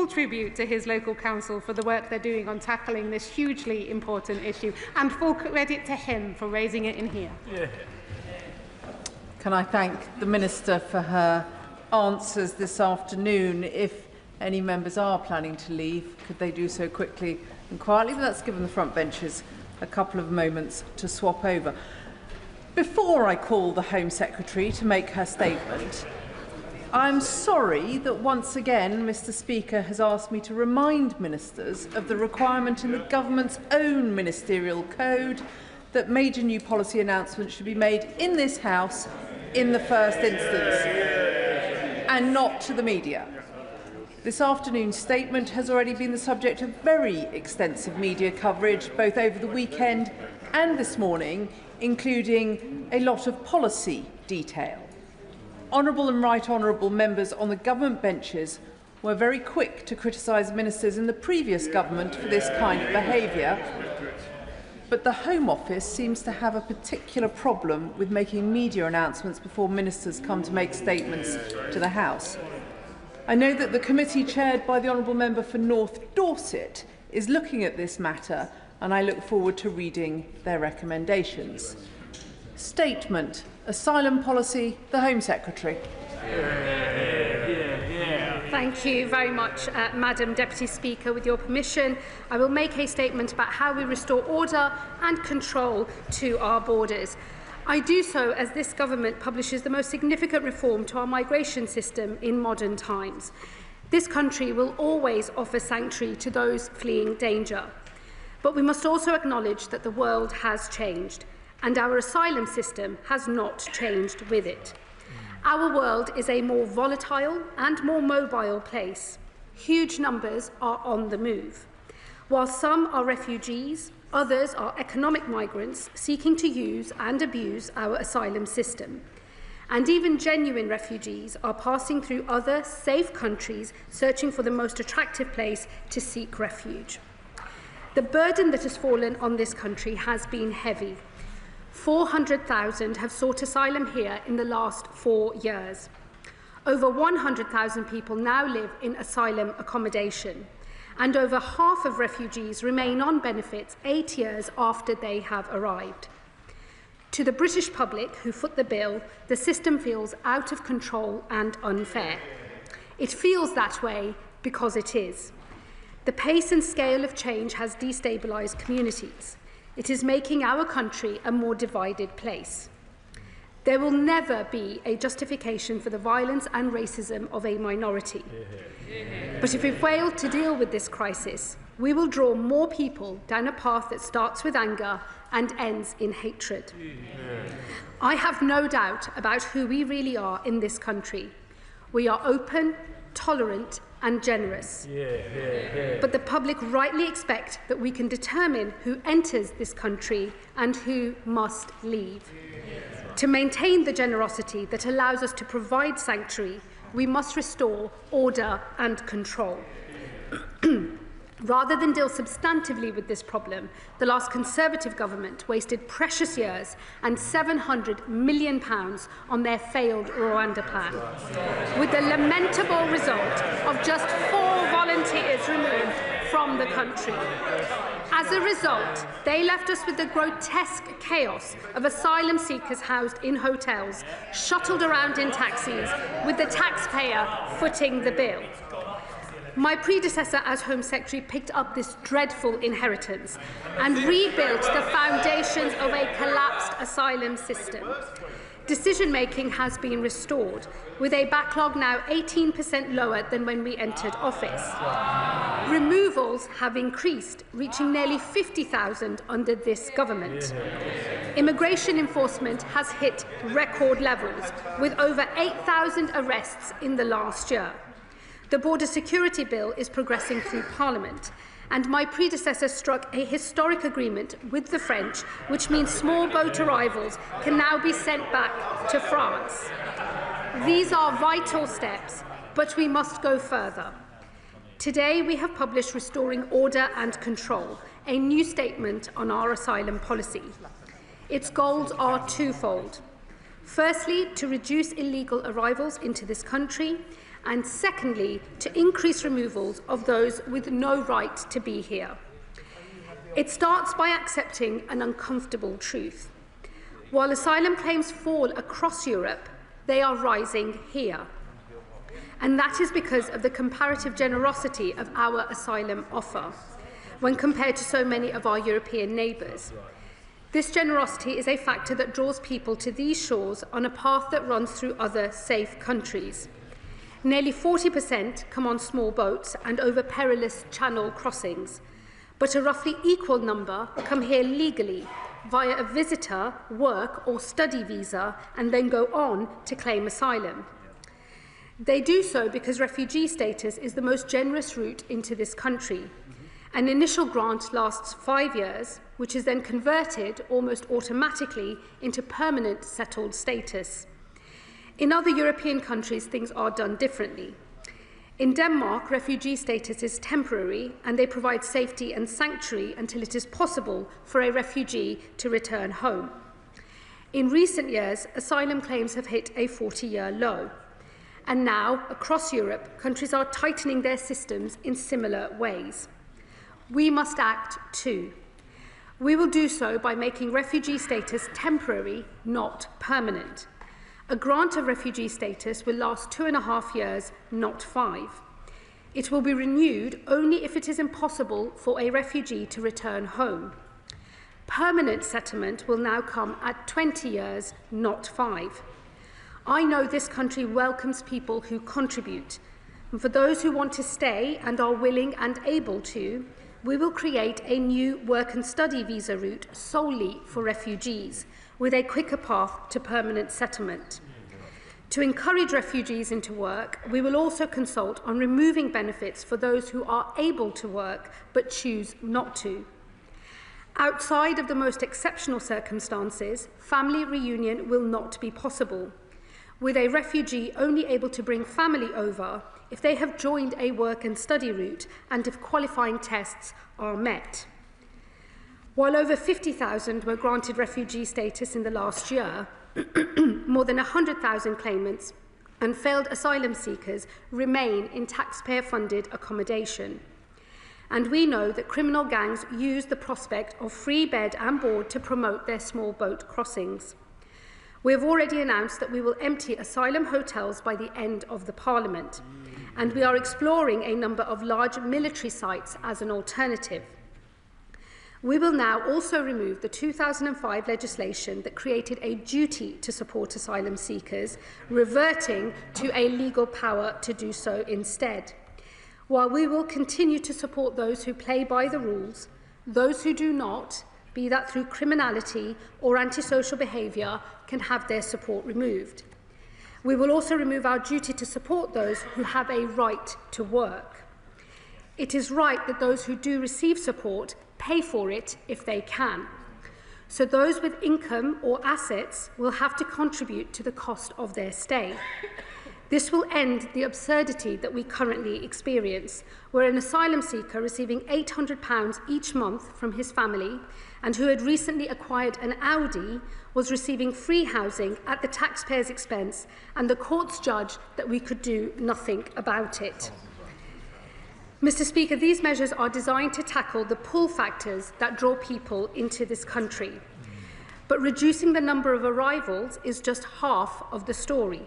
full tribute to his local council for the work they're doing on tackling this hugely important issue, and full credit to him for raising it in here. Yeah. Can I thank the Minister for her answers this afternoon? If any members are planning to leave, could they do so quickly and quietly? But that's given the front benches a couple of moments to swap over. Before I call the Home Secretary to make her statement, I'm sorry that once again Mr Speaker has asked me to remind ministers of the requirement in the government's own ministerial code that major new policy announcements should be made in this House in the first instance and not to the media. This afternoon's statement has already been the subject of very extensive media coverage, both over the weekend and this morning, including a lot of policy detail. Honourable and right honourable members on the government benches were very quick to criticise ministers in the previous government for this kind of behaviour, but the Home Office seems to have a particular problem with making media announcements before ministers come to make statements to the House. I know that the committee chaired by the honourable member for North Dorset is looking at this matter, and I look forward to reading their recommendations. Statement: Asylum policy, the Home Secretary. Thank you very much, Madam Deputy Speaker. With your permission, I will make a statement about how we restore order and control to our borders. I do so as this government publishes the most significant reform to our migration system in modern times. This country will always offer sanctuary to those fleeing danger. But we must also acknowledge that the world has changed, and our asylum system has not changed with it. Our world is a more volatile and more mobile place. Huge numbers are on the move. While some are refugees, others are economic migrants seeking to use and abuse our asylum system. And even genuine refugees are passing through other safe countries searching for the most attractive place to seek refuge. The burden that has fallen on this country has been heavy. 400,000 have sought asylum here in the last 4 years. Over 100,000 people now live in asylum accommodation, and over half of refugees remain on benefits 8 years after they have arrived. To the British public who foot the bill, the system feels out of control and unfair. It feels that way because it is. The pace and scale of change has destabilised communities. It is making our country a more divided place. There will never be a justification for the violence and racism of a minority. But if we fail to deal with this crisis, we will draw more people down a path that starts with anger and ends in hatred. I have no doubt about who we really are in this country. We are open, tolerant, and generous. But the public rightly expect that we can determine who enters this country and who must leave. To maintain the generosity that allows us to provide sanctuary, we must restore order and control. Rather than deal substantively with this problem, the last Conservative government wasted precious years and £700 million on their failed Rwanda plan, with the lamentable result of just 4 volunteers removed from the country. As a result, they left us with the grotesque chaos of asylum seekers housed in hotels, shuttled around in taxis, with the taxpayer footing the bill. My predecessor as Home Secretary picked up this dreadful inheritance and rebuilt the foundations of a collapsed asylum system. Decision-making has been restored, with a backlog now 18% lower than when we entered office. Removals have increased, reaching nearly 50,000 under this government. Immigration enforcement has hit record levels, with over 8,000 arrests in the last year. The Border Security Bill is progressing through Parliament, and my predecessor struck a historic agreement with the French, which means small boat arrivals can now be sent back to France. These are vital steps, but we must go further. Today we have published Restoring Order and Control, a new statement on our asylum policy. Its goals are twofold. Firstly, to reduce illegal arrivals into this country, and secondly, to increase removals of those with no right to be here. It starts by accepting an uncomfortable truth. While asylum claims fall across Europe, they are rising here. And that is because of the comparative generosity of our asylum offer when compared to so many of our European neighbours. This generosity is a factor that draws people to these shores on a path that runs through other safe countries. Nearly 40% come on small boats and over perilous channel crossings, but a roughly equal number come here legally via a visitor, work or study visa and then go on to claim asylum. They do so because refugee status is the most generous route into this country. An initial grant lasts 5 years, which is then converted almost automatically into permanent settled status. In other European countries, things are done differently. In Denmark, refugee status is temporary and they provide safety and sanctuary until it is possible for a refugee to return home. In recent years, asylum claims have hit a 40-year low. And now, across Europe, countries are tightening their systems in similar ways. We must act too. We will do so by making refugee status temporary, not permanent. A grant of refugee status will last 2.5 years, not 5. It will be renewed only if it is impossible for a refugee to return home. Permanent settlement will now come at 20 years, not 5. I know this country welcomes people who contribute, and for those who want to stay and are willing and able to, we will create a new work and study visa route solely for refugees, with a quicker path to permanent settlement. To encourage refugees into work, we will also consult on removing benefits for those who are able to work but choose not to. Outside of the most exceptional circumstances, family reunion will not be possible, with a refugee only able to bring family over if they have joined a work and study route and if qualifying tests are met. While over 50,000 were granted refugee status in the last year, more than 100,000 claimants and failed asylum seekers remain in taxpayer-funded accommodation. And we know that criminal gangs use the prospect of free bed and board to promote their small boat crossings. We have already announced that we will empty asylum hotels by the end of the Parliament, and we are exploring a number of large military sites as an alternative. We will now also remove the 2005 legislation that created a duty to support asylum seekers, reverting to a legal power to do so instead. While we will continue to support those who play by the rules, those who do not, be that through criminality or antisocial behaviour, can have their support removed. We will also remove our duty to support those who have a right to work. It is right that those who do receive support pay for it if they can. So those with income or assets will have to contribute to the cost of their stay. This will end the absurdity that we currently experience, where an asylum seeker receiving £800 each month from his family and who had recently acquired an Audi was receiving free housing at the taxpayer's expense, and the courts judged that we could do nothing about it. Mr. Speaker, these measures are designed to tackle the pull factors that draw people into this country. But reducing the number of arrivals is just half of the story.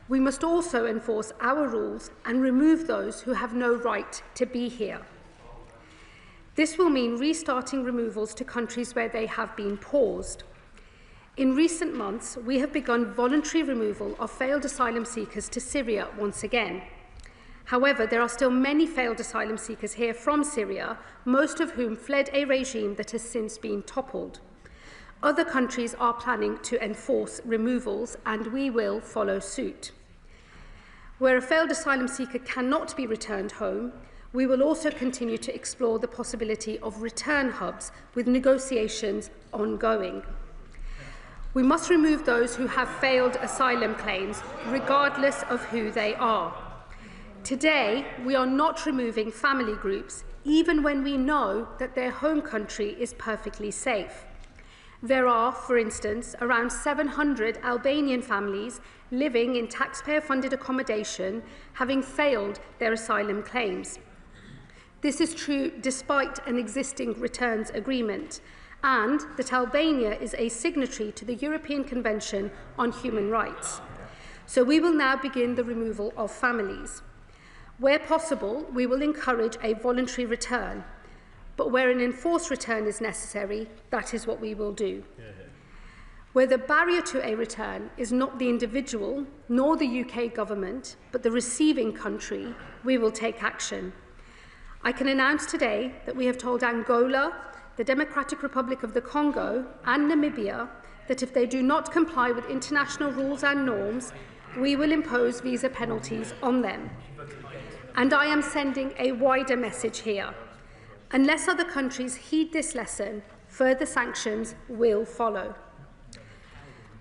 We must also enforce our rules and remove those who have no right to be here. This will mean restarting removals to countries where they have been paused. In recent months, we have begun voluntary removal of failed asylum seekers to Syria once again. However, there are still many failed asylum seekers here from Syria, most of whom fled a regime that has since been toppled. Other countries are planning to enforce removals, and we will follow suit. Where a failed asylum seeker cannot be returned home, we will also continue to explore the possibility of return hubs, with negotiations ongoing. We must remove those who have failed asylum claims, regardless of who they are. Today, we are not removing family groups, even when we know that their home country is perfectly safe. There are, for instance, around 700 Albanian families living in taxpayer-funded accommodation having failed their asylum claims. This is true despite an existing returns agreement, and that Albania is a signatory to the European Convention on Human Rights. So we will now begin the removal of families. Where possible, we will encourage a voluntary return, but where an enforced return is necessary, that is what we will do. Where the barrier to a return is not the individual nor the UK government, but the receiving country, we will take action. I can announce today that we have told Angola, the Democratic Republic of the Congo, and Namibia that if they do not comply with international rules and norms, we will impose visa penalties on them. And I am sending a wider message here. Unless other countries heed this lesson, further sanctions will follow.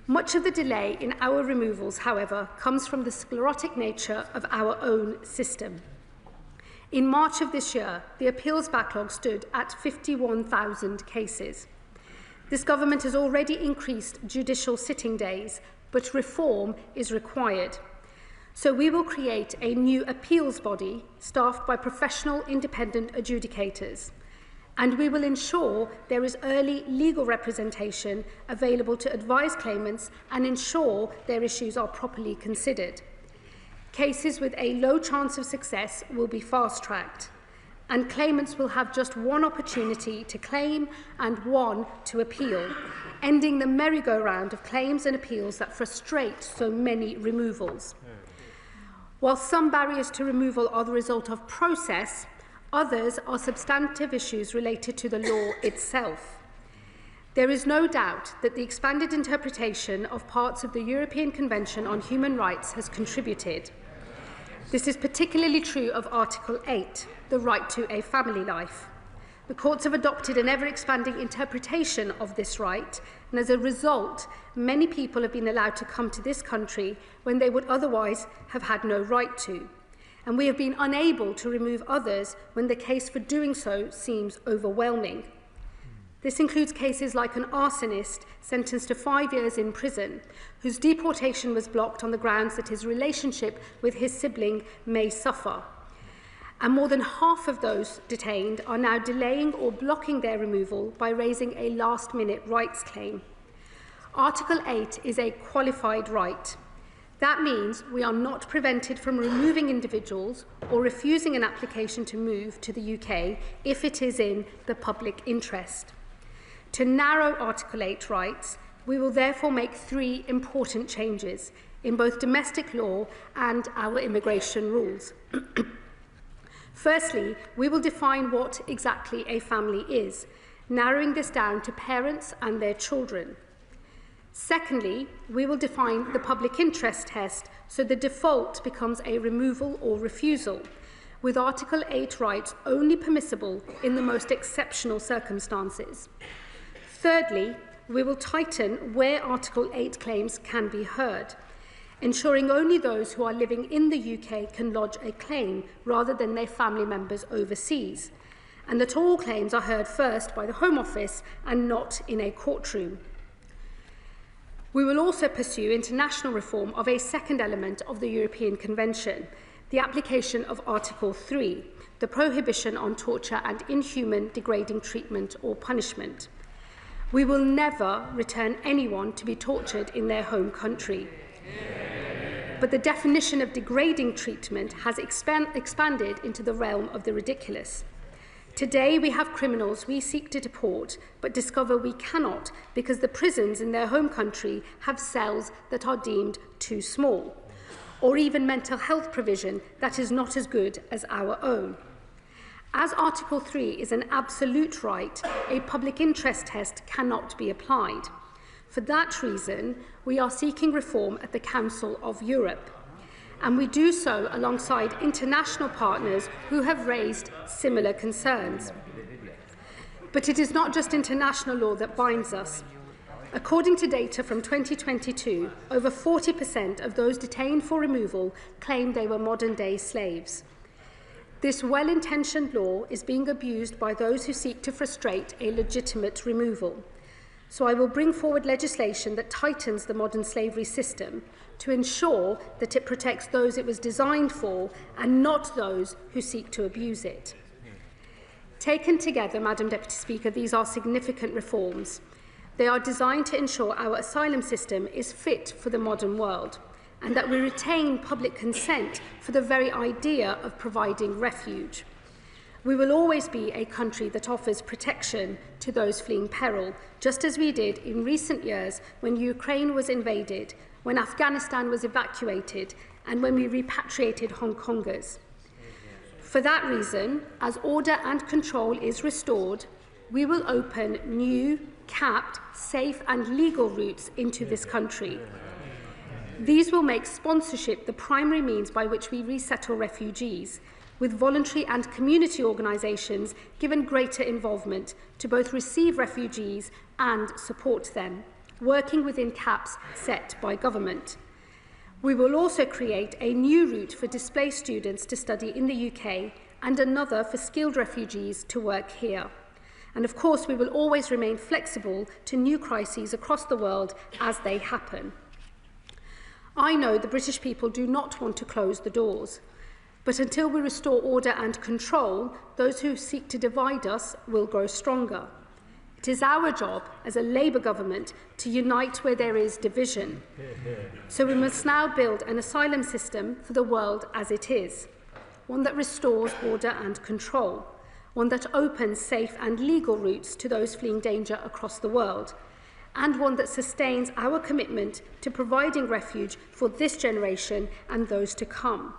Much of the delay in our removals, however, comes from the sclerotic nature of our own system. In March of this year, the appeals backlog stood at 51,000 cases. This government has already increased judicial sitting days, but reform is required. So we will create a new appeals body staffed by professional independent adjudicators, and we will ensure there is early legal representation available to advise claimants and ensure their issues are properly considered. Cases with a low chance of success will be fast-tracked, and claimants will have just one opportunity to claim and one to appeal, ending the merry-go-round of claims and appeals that frustrate so many removals. While some barriers to removal are the result of process, others are substantive issues related to the law itself. There is no doubt that the expanded interpretation of parts of the European Convention on Human Rights has contributed. This is particularly true of Article 8, the right to a family life. The courts have adopted an ever-expanding interpretation of this right, and as a result, many people have been allowed to come to this country when they would otherwise have had no right to. And we have been unable to remove others when the case for doing so seems overwhelming. This includes cases like an arsonist sentenced to 5 years in prison, whose deportation was blocked on the grounds that his relationship with his sibling may suffer. And more than half of those detained are now delaying or blocking their removal by raising a last-minute rights claim. Article 8 is a qualified right. That means we are not prevented from removing individuals or refusing an application to move to the UK if it is in the public interest. To narrow Article 8 rights, we will therefore make 3 important changes in both domestic law and our immigration rules. Firstly, we will define what exactly a family is, narrowing this down to parents and their children. Secondly, we will define the public interest test so the default becomes a removal or refusal, with Article 8 rights only permissible in the most exceptional circumstances. Thirdly, we will tighten where Article 8 claims can be heard, ensuring only those who are living in the UK can lodge a claim rather than their family members overseas, and that all claims are heard first by the Home Office and not in a courtroom. We will also pursue international reform of a second element of the European Convention, the application of Article 3, the prohibition on torture and inhuman, degrading treatment or punishment. We will never return anyone to be tortured in their home country. But the definition of degrading treatment has expanded into the realm of the ridiculous. Today we have criminals we seek to deport, but discover we cannot because the prisons in their home country have cells that are deemed too small, or even mental health provision that is not as good as our own. As Article 3 is an absolute right, a public interest test cannot be applied. For that reason, we are seeking reform at the Council of Europe, and we do so alongside international partners who have raised similar concerns. But it is not just international law that binds us. According to data from 2022, over 40% of those detained for removal claimed they were modern-day slaves. This well-intentioned law is being abused by those who seek to frustrate a legitimate removal. So I will bring forward legislation that tightens the modern slavery system to ensure that it protects those it was designed for and not those who seek to abuse it. Taken together, Madam Deputy Speaker, these are significant reforms. They are designed to ensure our asylum system is fit for the modern world and that we retain public consent for the very idea of providing refuge. We will always be a country that offers protection to those fleeing peril, just as we did in recent years when Ukraine was invaded, when Afghanistan was evacuated, and when we repatriated Hong Kongers. For that reason, as order and control is restored, we will open new, capped, safe and legal routes into this country. These will make sponsorship the primary means by which we resettle refugees, with voluntary and community organisations given greater involvement to both receive refugees and support them, working within caps set by government. We will also create a new route for displaced students to study in the UK and another for skilled refugees to work here. And of course, we will always remain flexible to new crises across the world as they happen. I know the British people do not want to close the doors, but until we restore order and control, those who seek to divide us will grow stronger. It is our job as a Labour government to unite where there is division. So we must now build an asylum system for the world as it is, one that restores order and control, one that opens safe and legal routes to those fleeing danger across the world, and one that sustains our commitment to providing refuge for this generation and those to come.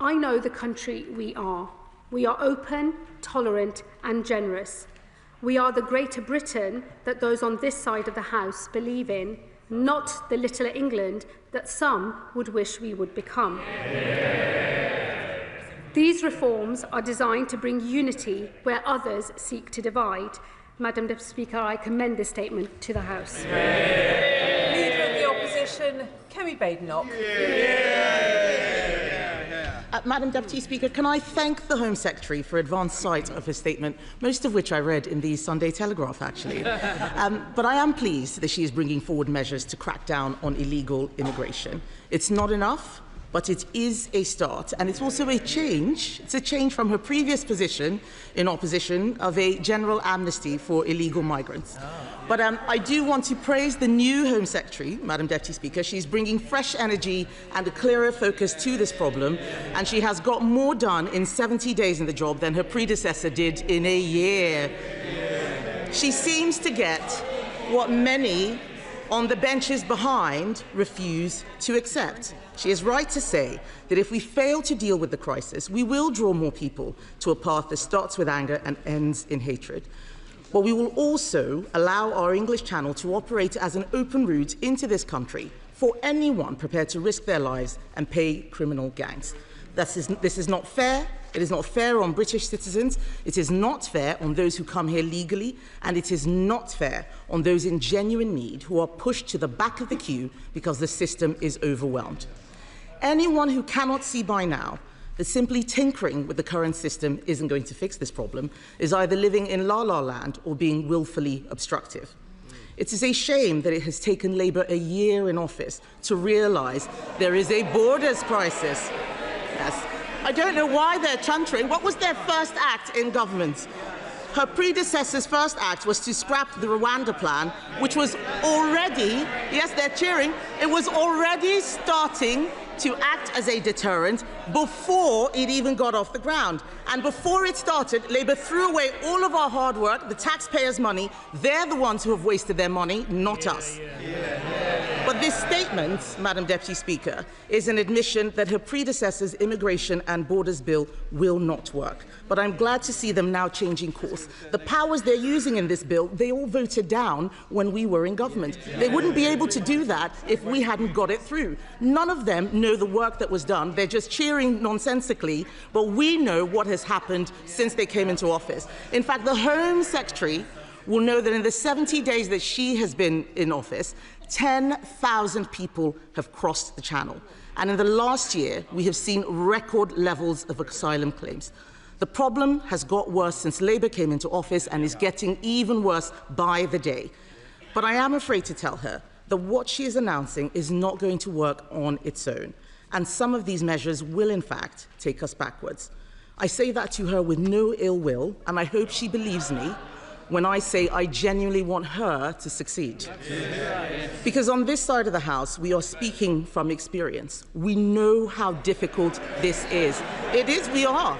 I know the country we are. We are open, tolerant and generous. We are the Greater Britain that those on this side of the House believe in, not the littler England that some would wish we would become. These reforms are designed to bring unity where others seek to divide. Madam Deputy Speaker, I commend this statement to the House. Leader of the Opposition, Kemi Badenoch. Madam Deputy Speaker, can I thank the Home Secretary for advance sight of his statement, most of which I read in the Sunday Telegraph, actually. But I am pleased that she is bringing forward measures to crack down on illegal immigration. It's not enough, but it is a start, and it's also a change. It's a change from her previous position in opposition of a general amnesty for illegal migrants. But I do want to praise the new Home Secretary, Madam Deputy Speaker. She's bringing fresh energy and a clearer focus to this problem, and she has got more done in 70 days in the job than her predecessor did in a year. She seems to get what many on the benches behind refuse to accept. She is right to say that if we fail to deal with the crisis, we will draw more people to a path that starts with anger and ends in hatred. But we will also allow our English Channel to operate as an open route into this country for anyone prepared to risk their lives and pay criminal gangs. This is not fair. It is not fair on British citizens, it is not fair on those who come here legally, and it is not fair on those in genuine need who are pushed to the back of the queue because the system is overwhelmed. Anyone who cannot see by now that simply tinkering with the current system isn't going to fix this problem is either living in la-la land or being willfully obstructive. It is a shame that it has taken Labour a year in office to realise there is a borders crisis. Yes. I don't know why they're chuntering. What was their first act in government? Her predecessor's first act was to scrap the Rwanda plan, which was already, yes, they're cheering, it was already starting to act as a deterrent before it even got off the ground. And before it started, Labour threw away all of our hard work, the taxpayers' money. They're the ones who have wasted their money, not us. But this statement, Madam Deputy Speaker, is an admission that her predecessor's immigration and borders bill will not work. But I'm glad to see them now changing course. The powers they're using in this bill, they all voted down when we were in government. They wouldn't be able to do that if we hadn't got it through. None of them know the work that was done. They're just cheering nonsensically, but we know what has happened since they came into office. In fact, the Home Secretary will know that in the 70 days that she has been in office, 10,000 people have crossed the Channel. And in the last year, we have seen record levels of asylum claims. The problem has got worse since Labour came into office and is getting even worse by the day. But I am afraid to tell her that what she is announcing is not going to work on its own, and some of these measures will, in fact, take us backwards. I say that to her with no ill will, and I hope she believes me when I say I genuinely want her to succeed. Because on this side of the House, we are speaking from experience. We know how difficult this is. It is, we are.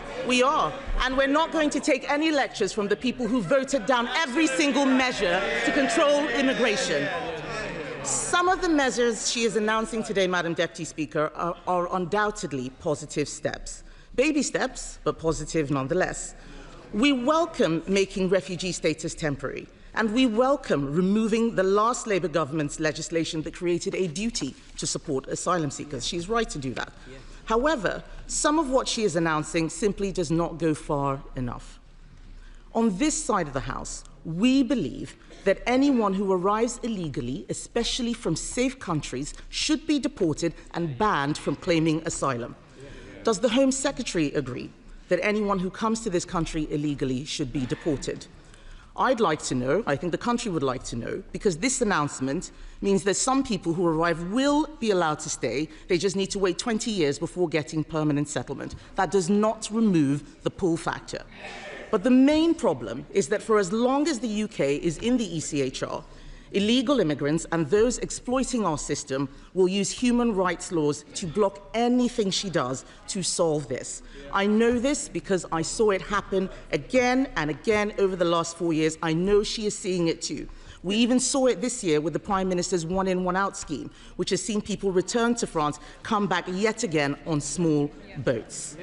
And we're not going to take any lectures from the people who voted down every single measure to control immigration. Some of the measures she is announcing today, Madam Deputy Speaker, are undoubtedly positive steps. Baby steps, but positive nonetheless. We welcome making refugee status temporary, and we welcome removing the last Labour government's legislation that created a duty to support asylum seekers. She's right to do that. Yeah. However, some of what she is announcing simply does not go far enough. On this side of the House, we believe that anyone who arrives illegally, especially from safe countries, should be deported and banned from claiming asylum. Does the Home Secretary agree that anyone who comes to this country illegally should be deported? I'd like to know, I think the country would like to know, because this announcement means that some people who arrive will be allowed to stay. They just need to wait 20 years before getting permanent settlement. That does not remove the pull factor. But the main problem is that for as long as the UK is in the ECHR, illegal immigrants and those exploiting our system will use human rights laws to block anything she does to solve this. I know this because I saw it happen again and again over the last 4 years. I know she is seeing it too. We even saw it this year with the Prime Minister's one-in, one-out scheme, which has seen people return to France come back yet again on small boats.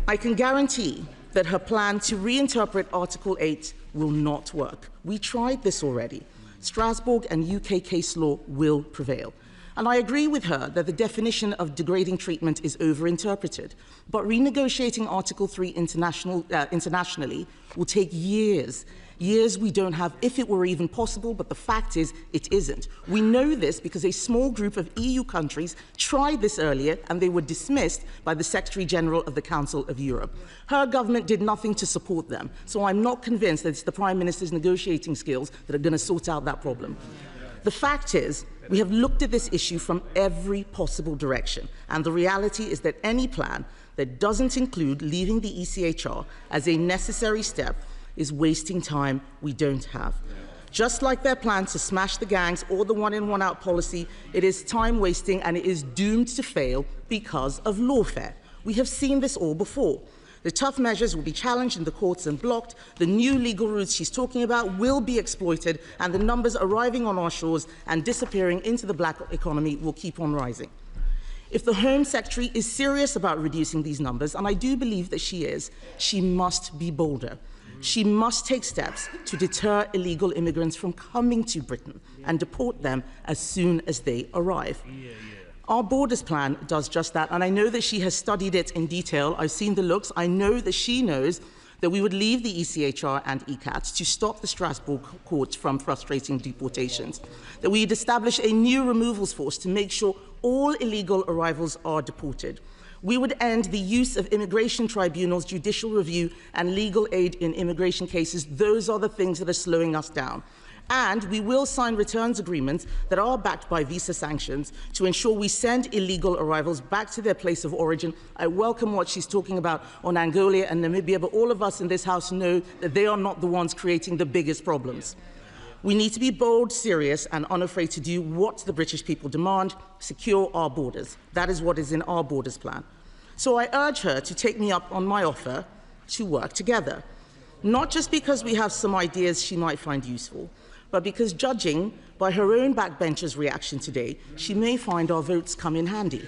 I can guarantee that her plan to reinterpret Article 8 will not work. We tried this already. Strasbourg and UK case law will prevail. And I agree with her that the definition of degrading treatment is overinterpreted. But renegotiating Article 3 internationally will take years. Years we don't have, if it were even possible, but the fact is, it isn't. We know this because a small group of EU countries tried this earlier and they were dismissed by the Secretary-General of the Council of Europe. Her government did nothing to support them, so I'm not convinced that it's the Prime Minister's negotiating skills that are going to sort out that problem. The fact is, we have looked at this issue from every possible direction, and the reality is that any plan that doesn't include leaving the ECHR as a necessary step is wasting time we don't have. Just like their plan to smash the gangs or the one-in, one-out policy, it is time-wasting and it is doomed to fail because of lawfare. We have seen this all before. The tough measures will be challenged in the courts and blocked, the new legal routes she's talking about will be exploited, and the numbers arriving on our shores and disappearing into the black economy will keep on rising. If the Home Secretary is serious about reducing these numbers, and I do believe that she is, she must be bolder. She must take steps to deter illegal immigrants from coming to Britain and deport them as soon as they arrive. Our borders plan does just that, and I know that she has studied it in detail. I've seen the looks. I know that she knows that we would leave the ECHR and ECAT to stop the Strasbourg court from frustrating deportations, that we'd establish a new removals force to make sure all illegal arrivals are deported. We would end the use of immigration tribunals, judicial review, and legal aid in immigration cases. Those are the things that are slowing us down. And we will sign returns agreements that are backed by visa sanctions to ensure we send illegal arrivals back to their place of origin. I welcome what she's talking about on Angola and Namibia, but all of us in this House know that they are not the ones creating the biggest problems. We need to be bold, serious, and unafraid to do what the British people demand: secure our borders. That is what is in our borders plan. So I urge her to take me up on my offer to work together, not just because we have some ideas she might find useful, but because, judging by her own backbenchers' reaction today, she may find our votes come in handy.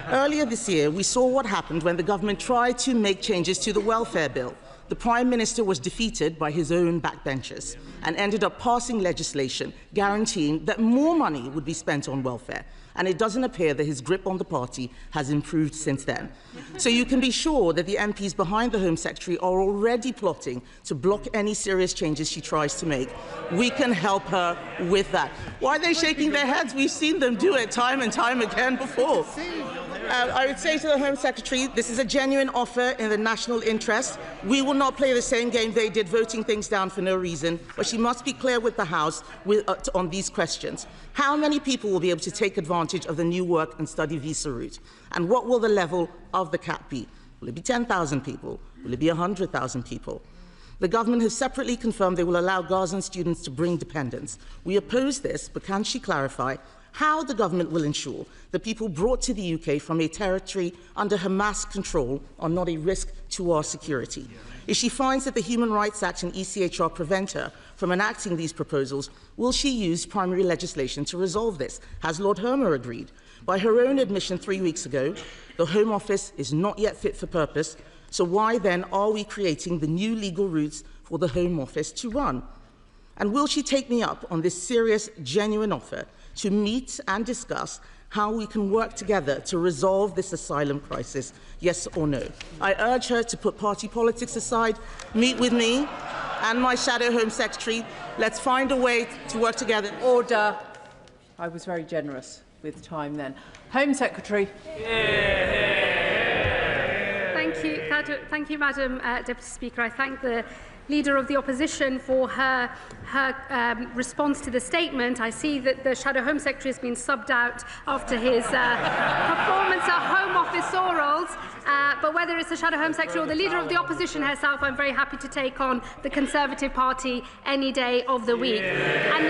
Earlier this year, we saw what happened when the government tried to make changes to the welfare bill. The Prime Minister was defeated by his own backbenchers and ended up passing legislation guaranteeing that more money would be spent on welfare. And it doesn't appear that his grip on the party has improved since then. So you can be sure that the MPs behind the Home Secretary are already plotting to block any serious changes she tries to make. We can help her with that. Why are they shaking their heads? We've seen them do it time and time again before. I would say to the Home Secretary, this is a genuine offer in the national interest. We will not play the same game they did, voting things down for no reason, but she must be clear with the House on these questions. How many people will be able to take advantage of the new work and study visa route? And what will the level of the cap be? Will it be 10,000 people? Will it be 100,000 people? The government has separately confirmed they will allow Gazan students to bring dependents. We oppose this, but can she clarify how the government will ensure that people brought to the UK from a territory under Hamas control are not a risk to our security? If she finds that the Human Rights Act and ECHR prevent her from enacting these proposals, will she use primary legislation to resolve this? Has Lord Hermer agreed? By her own admission 3 weeks ago, the Home Office is not yet fit for purpose, so why then are we creating the new legal routes for the Home Office to run? And will she take me up on this serious, genuine offer to meet and discuss how we can work together to resolve this asylum crisis, yes or no? I urge her to put party politics aside, meet with me and my Shadow Home Secretary. Let's find a way to work together. Order. I was very generous with time then. Home Secretary. Thank you, Madam Deputy Speaker. I thank the Leader of the Opposition for her response to the statement. I see that the Shadow Home Secretary has been subbed out after his performance at Home Office orals. But whether it's the Shadow Home Secretary or the Leader of the Opposition herself, I'm very happy to take on the Conservative Party any day of the week. And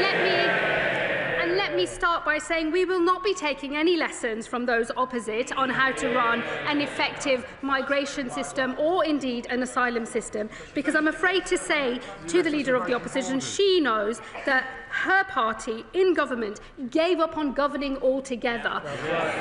let me start by saying we will not be taking any lessons from those opposite on how to run an effective migration system or indeed an asylum system, because I'm afraid to say to the Leader of the Opposition, she knows that her party in government gave up on governing altogether.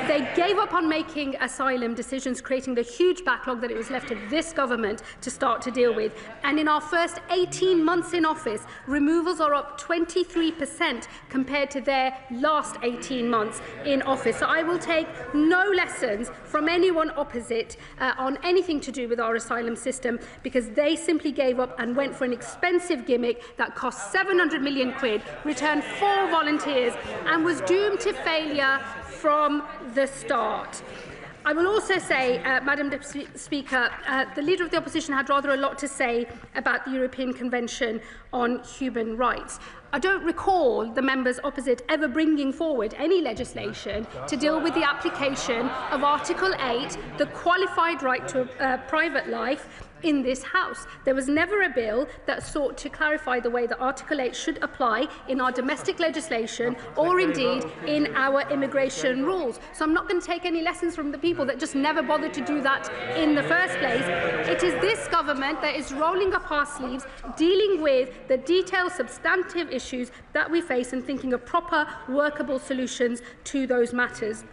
They gave up on making asylum decisions, creating the huge backlog that it was left to this government to start to deal with. And in our first 18 months in office, removals are up 23% compared to their last 18 months in office. So I will take no lessons from anyone opposite on anything to do with our asylum system, because they simply gave up and went for an expensive gimmick that cost 700 million quid, returned 4 volunteers and was doomed to failure from the start. I will also say, Madam Deputy Speaker, the Leader of the Opposition had rather a lot to say about the European Convention on Human Rights. I don't recall the members opposite ever bringing forward any legislation to deal with the application of Article 8, the qualified right to private life, in this House. There was never a bill that sought to clarify the way that Article 8 should apply in our domestic legislation or indeed in our immigration rules. So I'm not going to take any lessons from the people that just never bothered to do that in the first place. It is this government that is rolling up our sleeves, dealing with the detailed, substantive issues that we face and thinking of proper, workable solutions to those matters.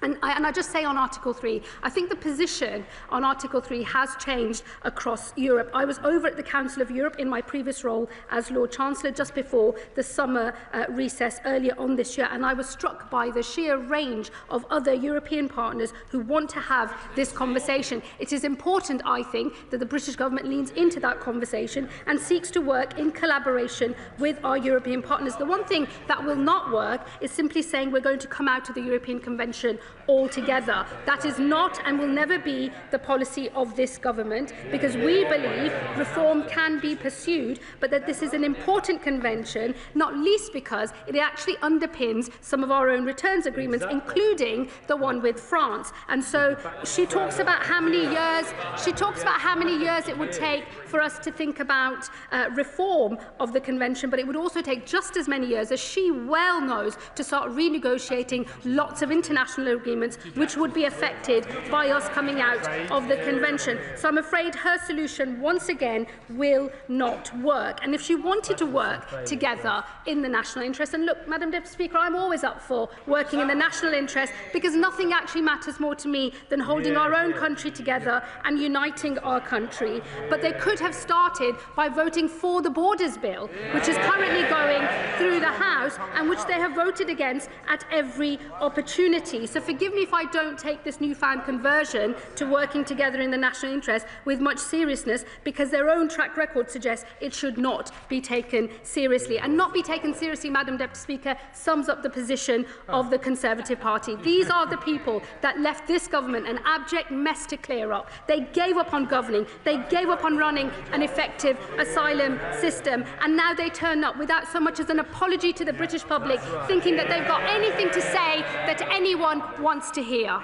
And I just say on Article 3, I think the position on Article 3 has changed across Europe. I was over at the Council of Europe in my previous role as Lord Chancellor just before the summer recess earlier on this year, and I was struck by the sheer range of other European partners who want to have this conversation. It is important, I think, that the British government leans into that conversation and seeks to work in collaboration with our European partners. The one thing that will not work is simply saying we're going to come out of the European Convention altogether. That is not and will never be the policy of this government, because we believe reform can be pursued, but that this is an important convention, not least because it actually underpins some of our own returns agreements, including the one with France. And so she talks about how many years it would take for us to think about reform of the convention, but it would also take just as many years, as she well knows, to start renegotiating lots of international agreements which would be affected by us coming out of the convention. So I'm afraid her solution once again will not work. And if she wanted to work together in the national interest, and look, Madam Deputy Speaker, I'm always up for working in the national interest, because nothing actually matters more to me than holding our own country together and uniting our country. But they could have started by voting for the Borders Bill, which is currently going through the House and which they have voted against at every opportunity. So forgive me if I don't take this newfound conversion to working together in the national interest with much seriousness, because their own track record suggests it should not be taken seriously. And not be taken seriously, Madam Deputy Speaker, sums up the position of the Conservative Party. These are the people that left this government an abject mess to clear up. They gave up on governing, they gave up on running an effective asylum system, and now they turn up without so much as an apology to the British public, thinking that they've got anything to say that anyone wants to hear.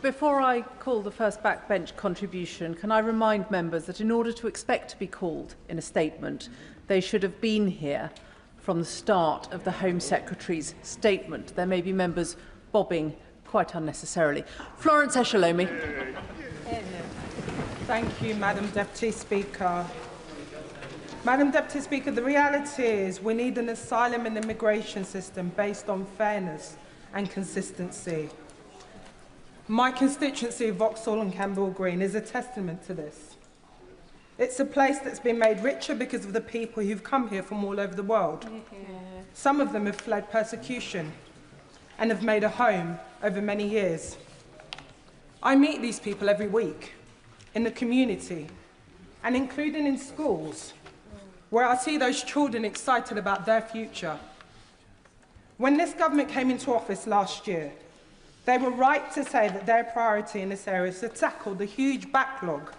Before I call the first backbench contribution, can I remind members that in order to expect to be called in a statement, they should have been here from the start of the Home Secretary's statement. There may be members bobbing quite unnecessarily. Florence Eshalomi. Thank you, Madam Deputy Speaker. Madam Deputy Speaker, the reality is we need an asylum and immigration system based on fairness and consistency. My constituency of Vauxhall and Campbell Green is a testament to this. It's a place that's been made richer because of the people who've come here from all over the world. Some of them have fled persecution and have made a home over many years. I meet these people every week in the community and including in schools, where I see those children excited about their future. When this government came into office last year, they were right to say that their priority in this area is to tackle the huge backlog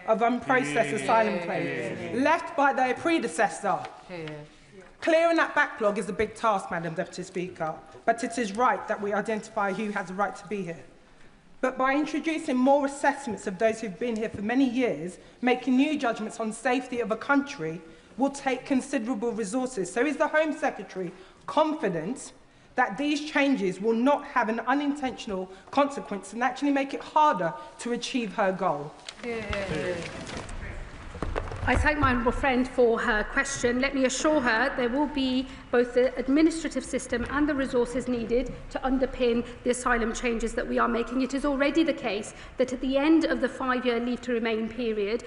of unprocessed asylum claims left by their predecessor. Clearing that backlog is a big task, Madam Deputy Speaker, but it is right that we identify who has a right to be here. But by introducing more assessments of those who've been here for many years, making new judgments on safety of a country will take considerable resources. So is the Home Secretary confident that these changes will not have an unintentional consequence and actually make it harder to achieve her goal? I thank my honourable friend for her question. Let me assure her there will be both the administrative system and the resources needed to underpin the asylum changes that we are making. It is already the case that at the end of the 5-year leave to remain period,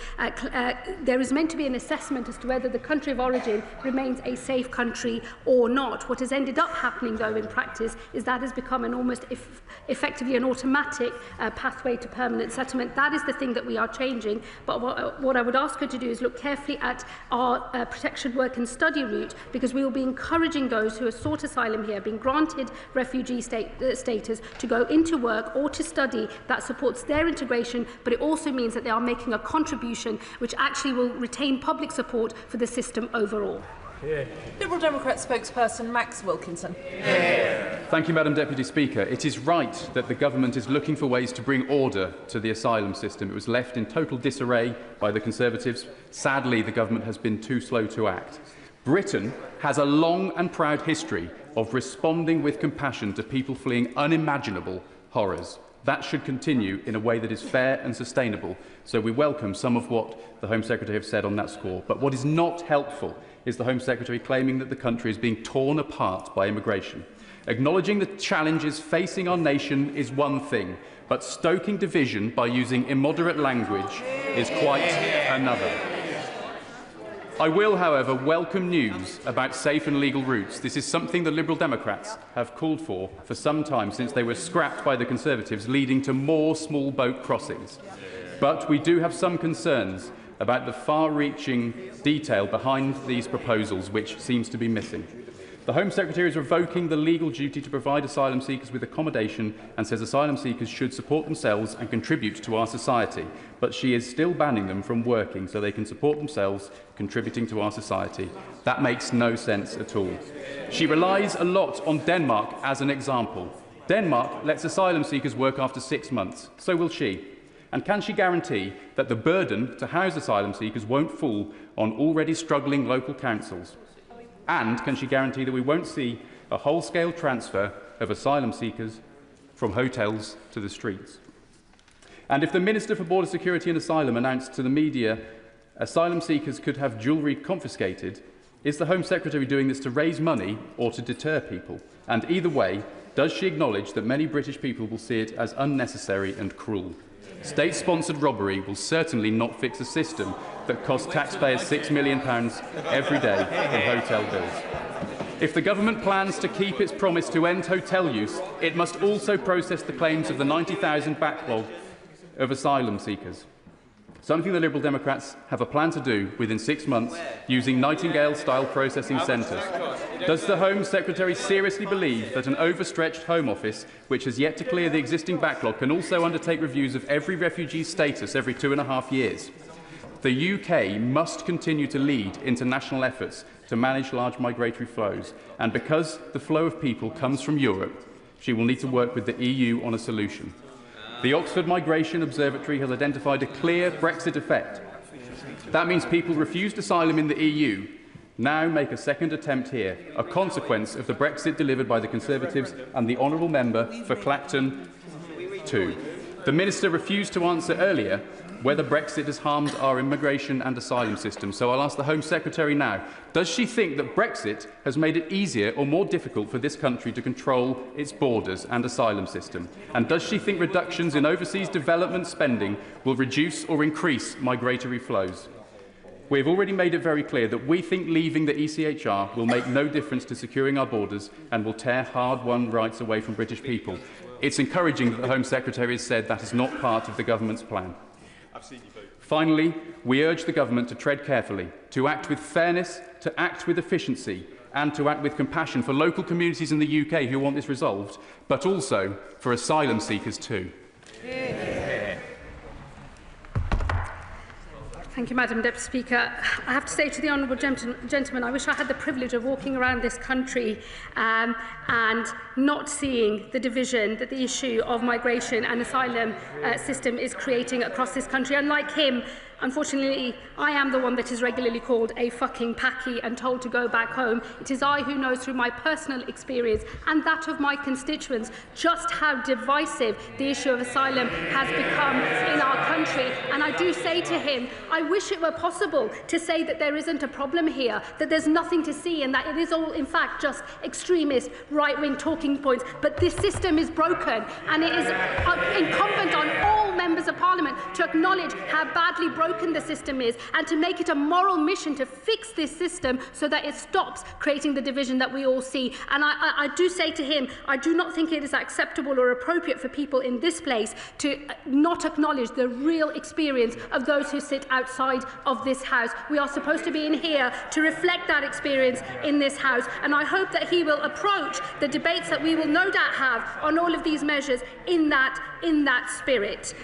there is meant to be an assessment as to whether the country of origin remains a safe country or not. What has ended up happening, though, in practice is that has become an almost effectively an automatic pathway to permanent settlement. That is the thing that we are changing. But what I would ask her to do is look carefully at our protection work and study route, because we will be encouraging those who have sought asylum here, being granted refugee status, to go into work or to study that supports their integration, but it also means that they are making a contribution which actually will retain public support for the system overall. Liberal Democrat spokesperson Max Wilkinson. Thank you, Madam Deputy Speaker. It is right that the government is looking for ways to bring order to the asylum system. It was left in total disarray by the Conservatives. Sadly, the government has been too slow to act. Britain has a long and proud history of responding with compassion to people fleeing unimaginable horrors. That should continue in a way that is fair and sustainable. So we welcome some of what the Home Secretary has said on that score. But what is not helpful is the Home Secretary claiming that the country is being torn apart by immigration. Acknowledging the challenges facing our nation is one thing, but stoking division by using immoderate language is quite another. I will, however, welcome news about safe and legal routes. This is something the Liberal Democrats have called for some time, since they were scrapped by the Conservatives, leading to more small boat crossings. But we do have some concerns about the far-reaching detail behind these proposals, which seems to be missing. The Home Secretary is revoking the legal duty to provide asylum seekers with accommodation and says asylum seekers should support themselves and contribute to our society. But she is still banning them from working so they can support themselves, contributing to our society. That makes no sense at all. She relies a lot on Denmark as an example. Denmark lets asylum seekers work after 6 months. So will she. And can she guarantee that the burden to house asylum seekers won't fall on already struggling local councils? And can she guarantee that we won't see a whole-scale transfer of asylum seekers from hotels to the streets? And if the Minister for Border Security and Asylum announced to the media asylum seekers could have jewellery confiscated, is the Home Secretary doing this to raise money or to deter people? And either way, does she acknowledge that many British people will see it as unnecessary and cruel? State-sponsored robbery will certainly not fix a system that costs taxpayers £6 million every day in hotel bills. If the government plans to keep its promise to end hotel use, it must also process the claims of the 90,000 backlog of asylum seekers. Something the Liberal Democrats have a plan to do within 6 months using Nightingale-style processing centres. Does the Home Secretary seriously believe that an overstretched Home Office, which has yet to clear the existing backlog, can also undertake reviews of every refugee's status every 2.5 years? The UK must continue to lead international efforts to manage large migratory flows, and because the flow of people comes from Europe, she will need to work with the EU on a solution. The Oxford Migration Observatory has identified a clear Brexit effect. That means people refused asylum in the EU now make a second attempt here, a consequence of the Brexit delivered by the Conservatives and the honourable member for Clacton 2. The Minister refused to answer earlier whether Brexit has harmed our immigration and asylum system. So I'll ask the Home Secretary now, does she think that Brexit has made it easier or more difficult for this country to control its borders and asylum system? And does she think reductions in overseas development spending will reduce or increase migratory flows? We have already made it very clear that we think leaving the ECHR will make no difference to securing our borders and will tear hard-won rights away from British people. It's encouraging that the Home Secretary has said that is not part of the government's plan. Finally, we urge the government to tread carefully, to act with fairness, to act with efficiency, and to act with compassion for local communities in the UK who want this resolved, but also for asylum seekers too. Thank you, Madam Deputy Speaker. I have to say to the honourable gentleman, I wish I had the privilege of walking around this country and not seeing the division that the issue of migration and asylum system is creating across this country. Unlike him, unfortunately, I am the one that is regularly called a fucking packy and told to go back home. It is I who knows through my personal experience and that of my constituents just how divisive the issue of asylum has become in our country. And I do say to him, I wish it were possible to say that there isn't a problem here, that there's nothing to see and that it is all, in fact, just extremist right-wing talking points. But this system is broken and it is incumbent on all members of Parliament to acknowledge how badly broken the system is and to make it a moral mission to fix this system so that it stops creating the division that we all see. And I do say to him, I do not think it is acceptable or appropriate for people in this place to not acknowledge the real experience of those who sit outside of this House. We are supposed to be in here to reflect that experience in this House, and I hope that he will approach the debates that we will no doubt have on all of these measures in that spirit.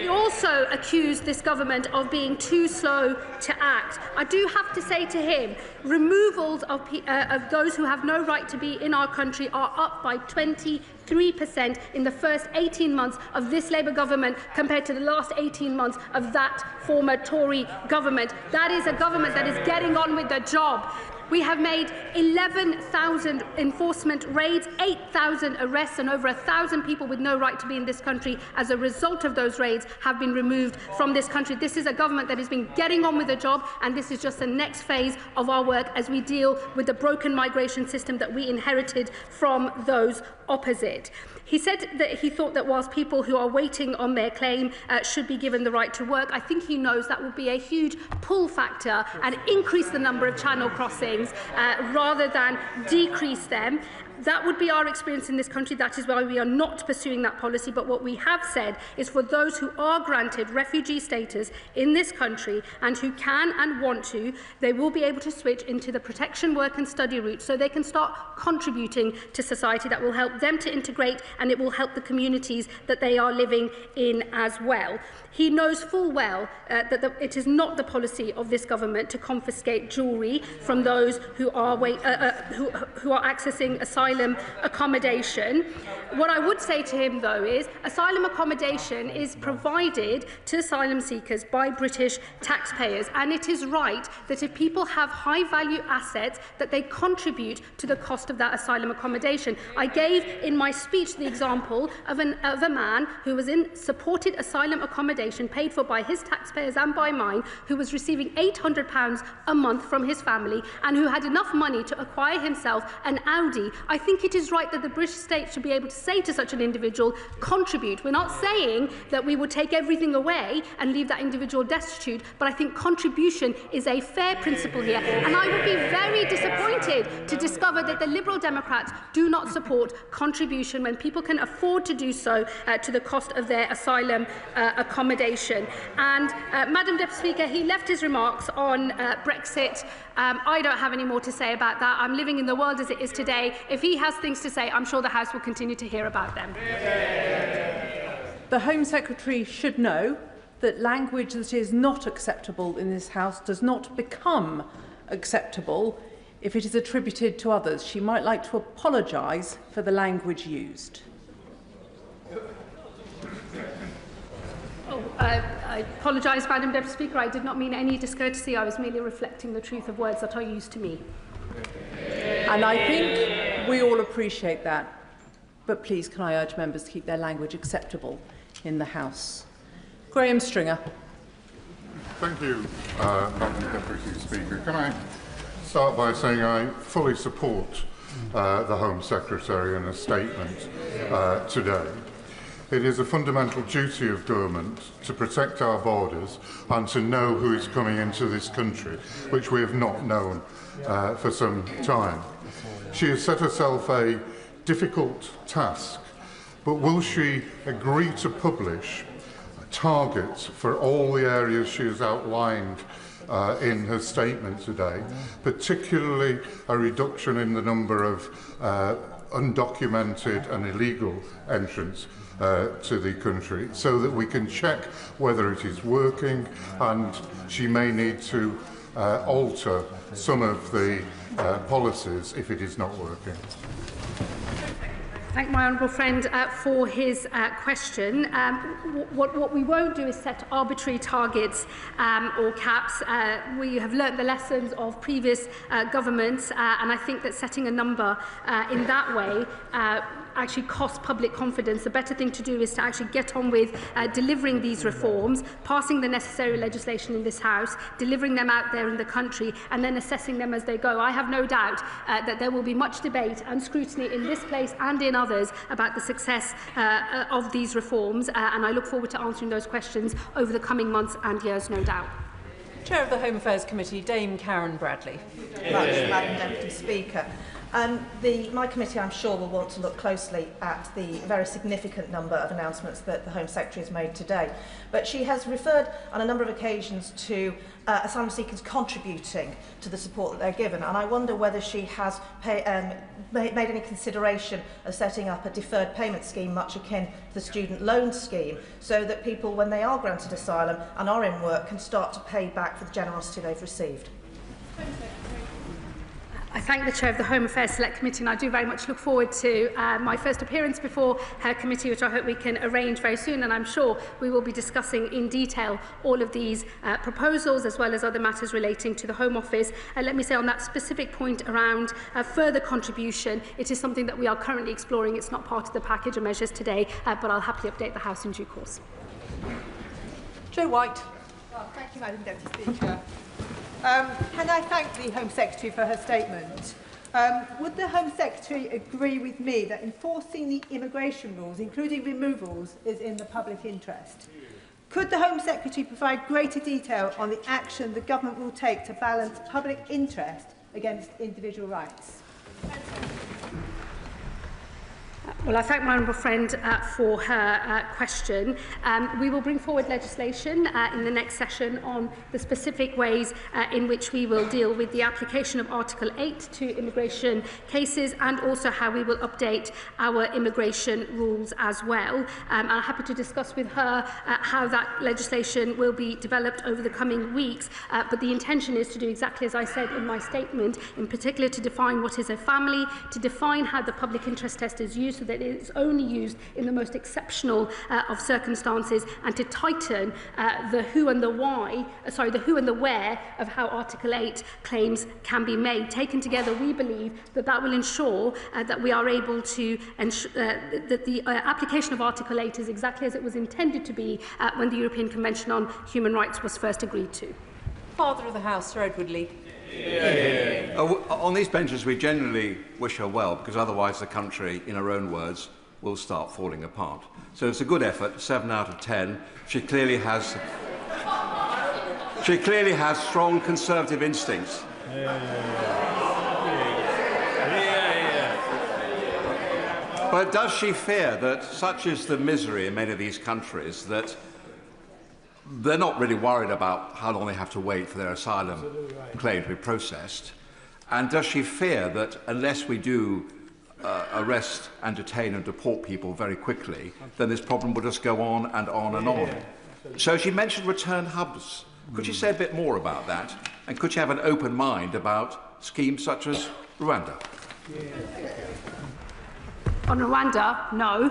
He also accused this government of being too slow to act. I do have to say to him, removals of those who have no right to be in our country are up by 23% in the first 18 months of this Labour government compared to the last 18 months of that former Tory government. That is a government that is getting on with the job. We have made 11,000 enforcement raids, 8,000 arrests, and over 1,000 people with no right to be in this country as a result of those raids have been removed from this country. This is a government that has been getting on with the job, and this is just the next phase of our work as we deal with the broken migration system that we inherited from those opposite. He said that he thought that whilst people who are waiting on their claim should be given the right to work, I think he knows that will be a huge pull factor and increase the number of channel crossings rather than decrease them. That would be our experience in this country. That is why we are not pursuing that policy. But what we have said is for those who are granted refugee status in this country and who can and want to, they will be able to switch into the protection work and study route so they can start contributing to society. That will help them to integrate and it will help the communities that they are living in as well. He knows full well that it is not the policy of this government to confiscate jewellery from those who are accessing asylum accommodation. What I would say to him, though, is asylum accommodation is provided to asylum seekers by British taxpayers, and it is right that if people have high-value assets, that they contribute to the cost of that asylum accommodation. I gave in my speech the example of a man who was in supported asylum accommodation paid for by his taxpayers and by mine, who was receiving £800 a month from his family and who had enough money to acquire himself an Audi. I think it is right that the British state should be able to say to such an individual, contribute. We're not saying that we would take everything away and leave that individual destitute, but I think contribution is a fair principle here. And I would be very disappointed to discover that the Liberal Democrats do not support contribution when people can afford to do so to the cost of their asylum accommodation. And Madam Deputy Speaker, he left his remarks on Brexit. I don't have any more to say about that. I'm living in the world as it is today. If he has things to say, I'm sure the House will continue to hear about them. The Home Secretary should know that language that is not acceptable in this House does not become acceptable if it is attributed to others. She might like to apologise for the language used. I apologise, Madam Deputy Speaker. I did not mean any discourtesy. I was merely reflecting the truth of words that are used to me. And I think we all appreciate that. But please, can I urge members to keep their language acceptable in the House? Graham Stringer. Thank you, Madam Deputy Speaker. Can I start by saying I fully support the Home Secretary in a statement today. It is a fundamental duty of government to protect our borders and to know who is coming into this country, which we have not known for some time. She has set herself a difficult task, but will she agree to publish targets for all the areas she has outlined in her statement today, particularly a reduction in the number of undocumented and illegal entrants to the country, so that we can check whether it is working, and she may need to alter some of the policies if it is not working. Thank my honourable friend for his question. What we won't do is set arbitrary targets or caps. We have learnt the lessons of previous governments, and I think that setting a number in that way actually costs public confidence. The better thing to do is to actually get on with delivering these reforms, passing the necessary legislation in this House, delivering them out there in the country, and then assessing them as they go. I have no doubt that there will be much debate and scrutiny in this place and in others about the success of these reforms, and I look forward to answering those questions over the coming months and years, no doubt. Chair of the Home Affairs Committee, Dame Karen Bradley. Madam Deputy Speaker. My committee, I'm sure, will want to look closely at the very significant number of announcements that the Home Secretary has made today. But she has referred on a number of occasions to asylum seekers contributing to the support that they're given. And I wonder whether she has made any consideration of setting up a deferred payment scheme much akin to the student loan scheme, so that people, when they are granted asylum and are in work, can start to pay back for the generosity they've received. I thank the Chair of the Home Affairs Select Committee, and I do very much look forward to my first appearance before her committee, which I hope we can arrange very soon, and I'm sure we will be discussing in detail all of these proposals, as well as other matters relating to the Home Office. Let me say on that specific point around further contribution, it is something that we are currently exploring. It's not part of the package of measures today, but I'll happily update the House in due course. Joe White. Well, thank you, Madam Deputy Speaker. Can I thank the Home Secretary for her statement? Would the Home Secretary agree with me that enforcing the immigration rules, including removals, is in the public interest? Could the Home Secretary provide greater detail on the action the government will take to balance public interest against individual rights? Well, I thank my honourable friend for her question. We will bring forward legislation in the next session on the specific ways in which we will deal with the application of Article 8 to immigration cases, and also how we will update our immigration rules as well. I'm happy to discuss with her how that legislation will be developed over the coming weeks, but the intention is to do exactly as I said in my statement, in particular to define what is a family, to define how the public interest test is used so that it is only used in the most exceptional of circumstances, and to tighten the who and the why, the who and the where of how Article 8 claims can be made. Taken together, we believe that that will ensure that we are able to ensure that the application of Article 8 is exactly as it was intended to be when the European Convention on Human Rights was first agreed to. Father of the House, Sir Edward Lee. On these benches, we generally wish her well, because otherwise the country, in her own words, will start falling apart. So it's a good effort, 7 out of 10. She clearly has strong Conservative instincts. But does she fear that such is the misery in many of these countries that they're not really worried about how long they have to wait for their asylum claim to be processed? And does she fear that unless we do arrest and detain and deport people very quickly, then this problem will just go on and on and on? So she mentioned return hubs. Could you say a bit more about that? And could you have an open mind about schemes such as Rwanda? On Rwanda, no.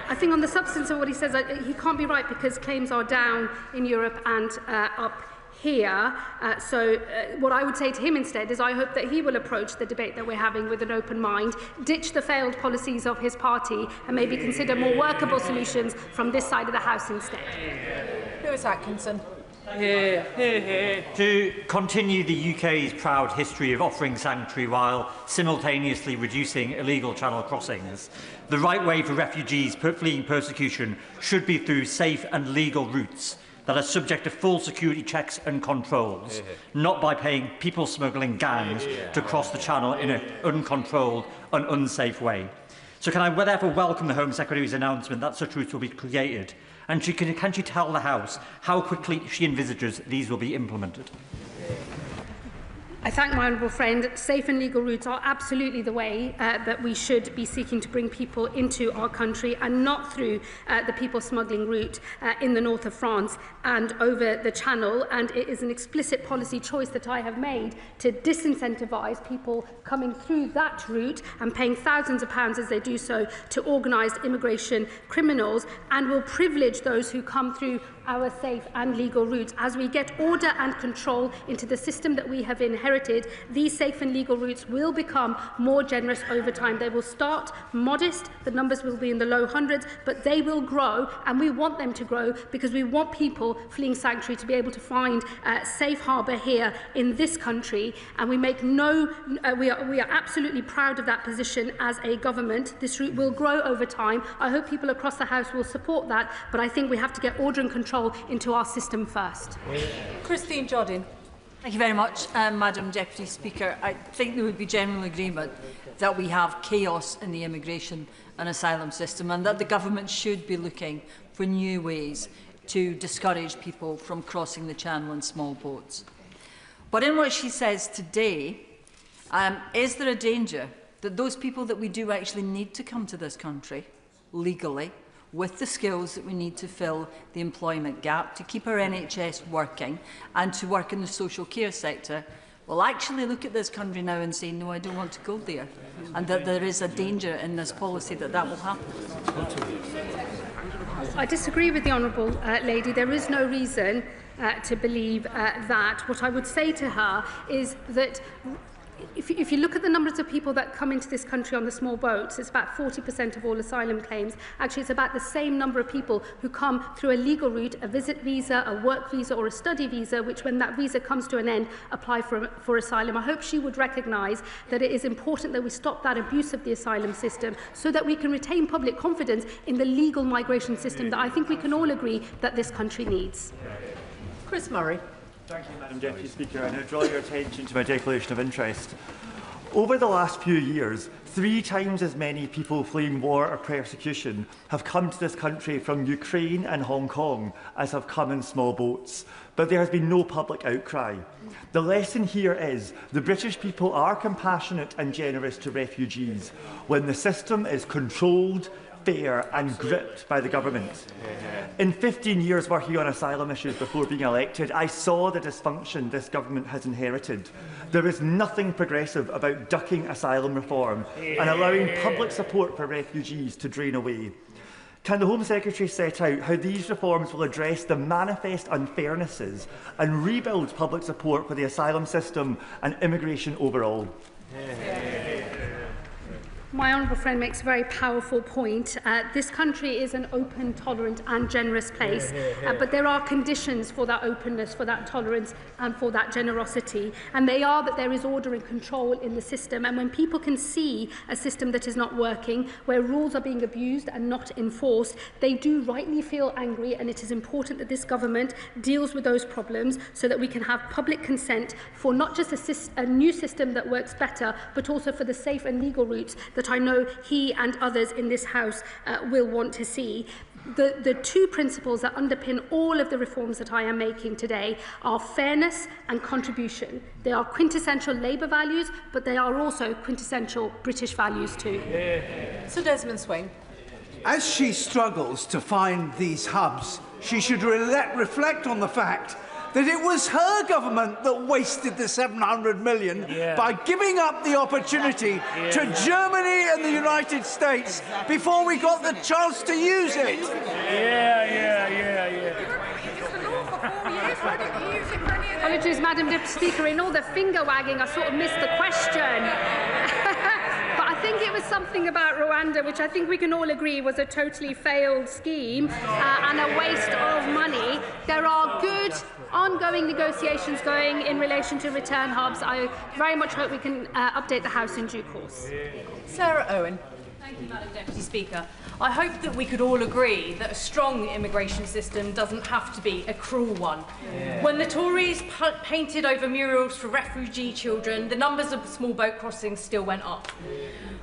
I think on the substance of what he says, he can't be right because claims are down in Europe and up here. So what I would say to him instead is I hope that he will approach the debate that we're having with an open mind, ditch the failed policies of his party and maybe consider more workable solutions from this side of the House instead. Lewis Atkinson. To continue the UK's proud history of offering sanctuary while simultaneously reducing illegal channel crossings, the right way for refugees fleeing persecution should be through safe and legal routes that are subject to full security checks and controls, not by paying people smuggling gangs to cross the channel in an uncontrolled and unsafe way. So can I therefore welcome the Home Secretary's announcement that such routes will be created? And can she tell the House how quickly she envisages these will be implemented? I thank my honourable friend. Safe and legal routes are absolutely the way that we should be seeking to bring people into our country, and not through the people smuggling route in the north of France and over the Channel. And it is an explicit policy choice that I have made to disincentivise people coming through that route and paying thousands of pounds as they do so to organised immigration criminals, and will privilege those who come through our safe and legal routes. As we get order and control into the system that we have inherited, these safe and legal routes will become more generous over time. They will start modest, the numbers will be in the low hundreds, but they will grow, and we want them to grow because we want people fleeing sanctuary to be able to find safe harbour here in this country, and we make we are absolutely proud of that position as a government. This route will grow over time. I hope people across the House will support that, but I think we have to get order and control into our system first. Christine Jodin. Thank you very much, Madam Deputy Speaker. I think there would be general agreement that we have chaos in the immigration and asylum system, and that the government should be looking for new ways to discourage people from crossing the Channel in small boats. But in what she says today, is there a danger that those people that we do actually need to come to this country legally, with the skills that we need to fill the employment gap, to keep our NHS working and to work in the social care sector, will actually look at this country now and say, no, I don't want to go there, and that there is a danger in this policy that that will happen? I disagree with the honourable lady. There is no reason to believe that. What I would say to her is that if you look at the numbers of people that come into this country on the small boats, it's about 40% of all asylum claims. Actually, it's about the same number of people who come through a legal route, a visit visa, a work visa or a study visa, which when that visa comes to an end, apply for asylum. I hope she would recognise that it is important that we stop that abuse of the asylum system so that we can retain public confidence in the legal migration system that I think we can all agree that this country needs. Chris Murray. Thank you, Madam Deputy Speaker. I now draw your attention to my declaration of interest. Over the last few years, 3 times as many people fleeing war or persecution have come to this country from Ukraine and Hong Kong as have come in small boats, but there has been no public outcry. The lesson here is the British people are compassionate and generous to refugees when the system is controlled, fair and gripped by the government. In 15 years working on asylum issues before being elected, I saw the dysfunction this government has inherited. There is nothing progressive about ducking asylum reform and allowing public support for refugees to drain away. Can the Home Secretary set out how these reforms will address the manifest unfairnesses and rebuild public support for the asylum system and immigration overall? My honourable friend makes a very powerful point. This country is an open, tolerant and generous place, but there are conditions for that openness, for that tolerance and for that generosity. And they are that there is order and control in the system. And when people can see a system that is not working, where rules are being abused and not enforced, they do rightly feel angry. And it is important that this government deals with those problems so that we can have public consent for not just a new system that works better, but also for the safe and legal routes that I know he and others in this House will want to see. The two principles that underpin all of the reforms that I am making today are fairness and contribution. They are quintessential Labour values, but they are also quintessential British values too. Sir Desmond Swing. As she struggles to find these hubs, she should reflect on the fact that it was her government that wasted the 700 million by giving up the opportunity to Germany and the United States before we got the chance to use it. Apologies, Madam Deputy Speaker. In all the finger wagging, I sort of missed the question. But I think it was something about Rwanda, which I think we can all agree was a totally failed scheme and a waste of money. There are good ongoing negotiations going in relation to return hubs. I very much hope we can update the House in due course. Sarah Owen. Thank you, Madam Deputy Speaker. I hope that we could all agree that a strong immigration system doesn't have to be a cruel one. When the Tories painted over murals for refugee children, the numbers of small boat crossings still went up.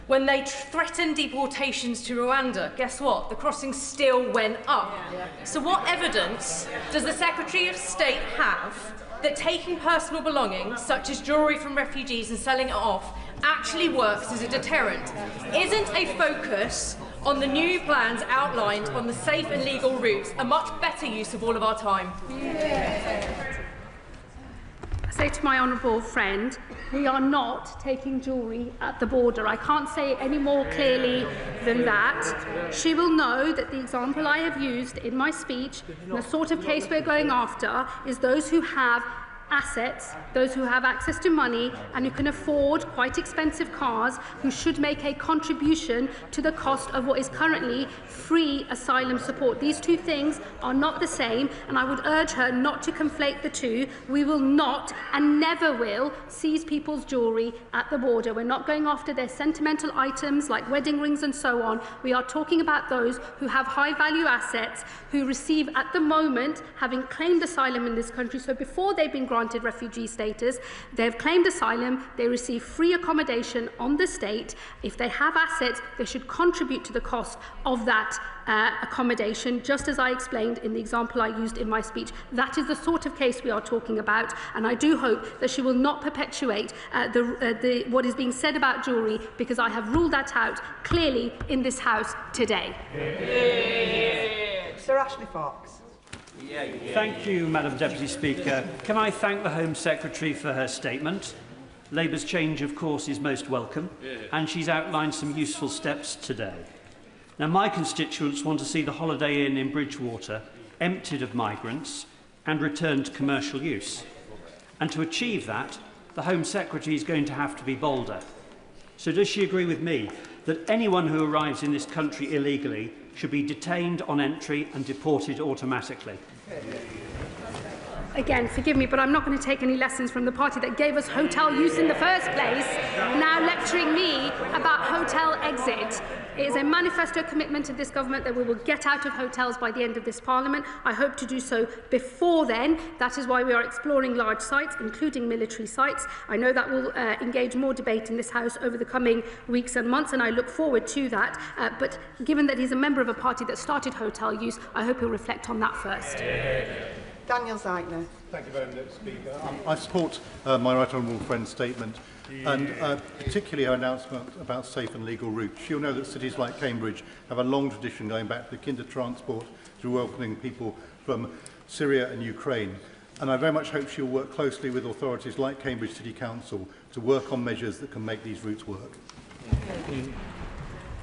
When they threatened deportations to Rwanda, guess what? The crossings still went up. So what evidence does the Secretary of State have that taking personal belongings, such as jewellery from refugees, and selling it off actually works as a deterrent? Isn't a focus on the new plans outlined on the safe and legal routes a much better use of all of our time? I say to my honourable friend, we are not taking jewellery at the border. I can't say it any more clearly than that. She will know that the example I have used in my speech, and the sort of case we're going after, is those who have assets, those who have access to money and who can afford quite expensive cars, who should make a contribution to the cost of what is currently free asylum support. These two things are not the same, and I would urge her not to conflate the two. We will not and never will seize people's jewellery at the border. We're not going after their sentimental items like wedding rings and so on. We are talking about those who have high value assets, who receive at the moment, having claimed asylum in this country, so before they've been granted refugee status, they've claimed asylum, they receive free accommodation on the state. If they have assets, they should contribute to the cost of that accommodation, just as I explained in the example I used in my speech. That is the sort of case we are talking about, and I do hope that she will not perpetuate what is being said about jewellery, because I have ruled that out clearly in this House today. Sir Ashley Fox. Thank you, Madam Deputy Speaker. Can I thank the Home Secretary for her statement? Labour's change, of course, is most welcome, and she's outlined some useful steps today. Now, my constituents want to see the Holiday Inn in Bridgewater emptied of migrants and returned to commercial use. And to achieve that, the Home Secretary is going to have to be bolder. So does she agree with me that anyone who arrives in this country illegally should be detained on entry and deported automatically? Again, forgive me, but I'm not going to take any lessons from the party that gave us hotel use in the first place, now lecturing me about hotel exit. It is a manifesto commitment of this government that we will get out of hotels by the end of this Parliament. I hope to do so before then. That is why we are exploring large sites, including military sites. I know that will engage more debate in this House over the coming weeks and months, and I look forward to that. But given that he's a member of a party that started hotel use, I hope he'll reflect on that first. Daniel Zeitner. Thank you, Madam Deputy Speaker. I support my right honourable friend's statement, and particularly her announcement about safe and legal routes. She'll know that cities like Cambridge have a long tradition going back to kinder transport, to welcoming people from Syria and Ukraine. And I very much hope she'll work closely with authorities like Cambridge City Council to work on measures that can make these routes work.